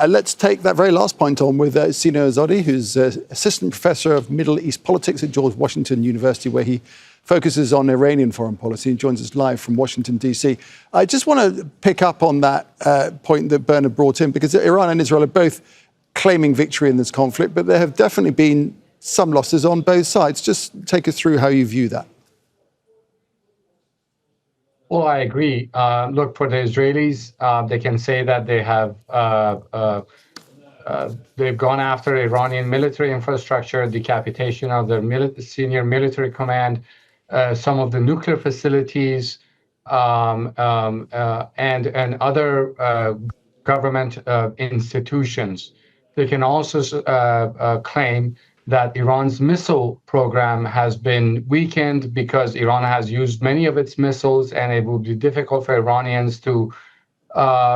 let's take that very last point on with Sina Azodi, who's Assistant Professor of Middle East Politics at George Washington University, where he focuses on Iranian foreign policy and joins us live from Washington, D.C. I just want to pick up on that point that Bernard brought in, because Iran and Israel are both claiming victory in this conflict, but there have definitely been some losses on both sides. Just take us through how you view that. Well, I agree. Look, for the Israelis, they can say that they have they've gone after Iranian military infrastructure, decapitation of their senior military command, some of the nuclear facilities, and other government institutions. They can also claim that Iran's missile program has been weakened because Iran has used many of its missiles, and it will be difficult for Iranians to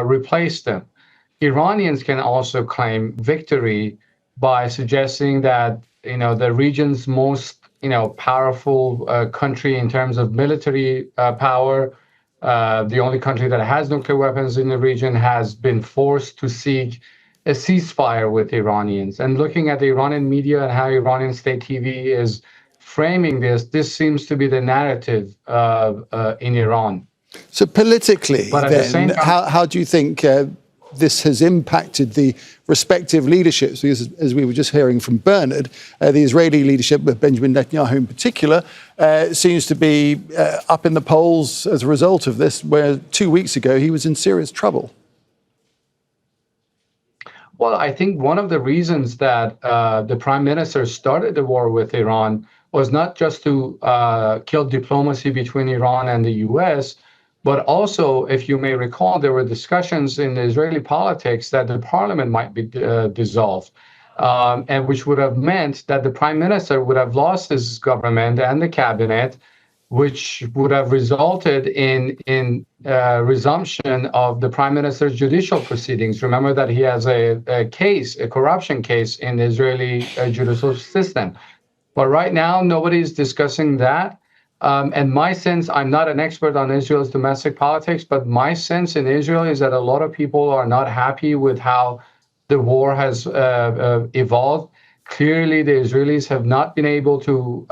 replace them. Iranians can also claim victory by suggesting that, the region's most, powerful country in terms of military power, the only country that has nuclear weapons in the region, has been forced to seek a ceasefire with Iranians. And looking at the Iranian media and how Iranian state TV is framing this seems to be the narrative in Iran. So politically, but at then, the same time, how do you think this has impacted the respective leaderships? Because, as we were just hearing from Bernard, the Israeli leadership, with Benjamin Netanyahu in particular, seems to be up in the polls as a result of this, where 2 weeks ago he was in serious trouble. Well, I think one of the reasons that the prime minister started the war with Iran was not just to kill diplomacy between Iran and the U.S., but also, if you may recall, there were discussions in the Israeli politics that the parliament might be dissolved, and which would have meant that the prime minister would have lost his government and the cabinet, which would have resulted in resumption of the prime minister's judicial proceedings. Remember that he has a corruption case in the Israeli judicial system. But right now, nobody's discussing that. And my sense, I'm not an expert on Israel's domestic politics, but my sense in Israel is that a lot of people are not happy with how the war has evolved. Clearly, the Israelis have not been able to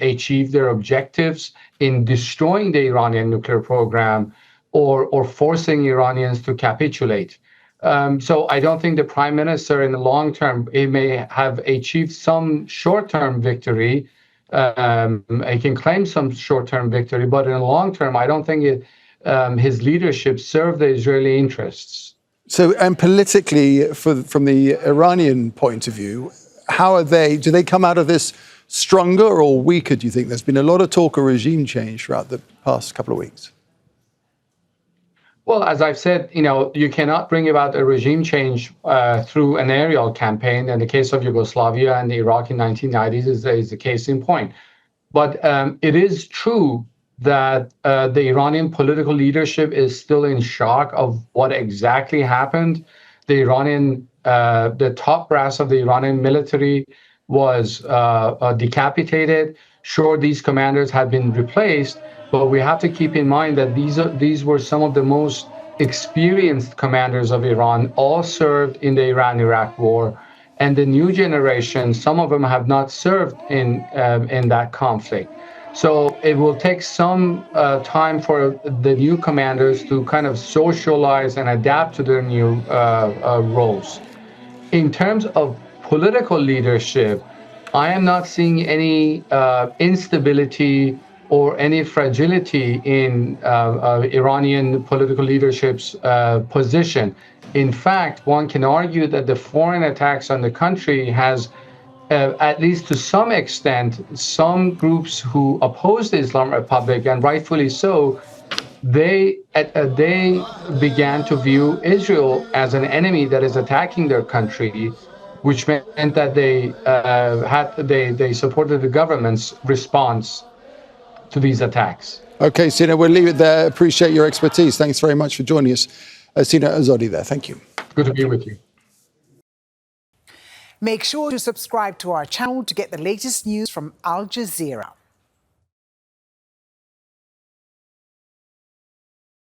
achieve their objectives in destroying the Iranian nuclear program or forcing Iranians to capitulate. So I don't think the prime minister in the long term, he may have achieved some short-term victory. He can claim some short-term victory, but in the long term, I don't think his leadership served the Israeli interests. So, and politically, from the Iranian point of view, do they come out of this stronger or weaker, do you think? There's been a lot of talk of regime change throughout the past couple of weeks. Well, as I've said, you cannot bring about a regime change through an aerial campaign. In the case of Yugoslavia and Iraq in 1990s is the case in point. But it is true that the Iranian political leadership is still in shock of what exactly happened. The top brass of the Iranian military was decapitated. Sure, these commanders have been replaced, but we have to keep in mind that these were some of the most experienced commanders of Iran, all served in the Iran-Iraq war. And the new generation, some of them have not served in that conflict. So it will take some time for the new commanders to kind of socialize and adapt to their new roles. In terms of political leadership, I am not seeing any instability or any fragility in Iranian political leadership's position. In fact, one can argue that the foreign attacks on the country has, at least to some extent, some groups who oppose the Islamic Republic, and rightfully so, they began to view Israel as an enemy that is attacking their country, which meant that they supported the government's response to these attacks. Okay, Sina, we'll leave it there. Appreciate your expertise. Thanks very much for joining us. Sina Azodi there. Thank you. Good to be with you. Make sure to subscribe to our channel to get the latest news from Al Jazeera.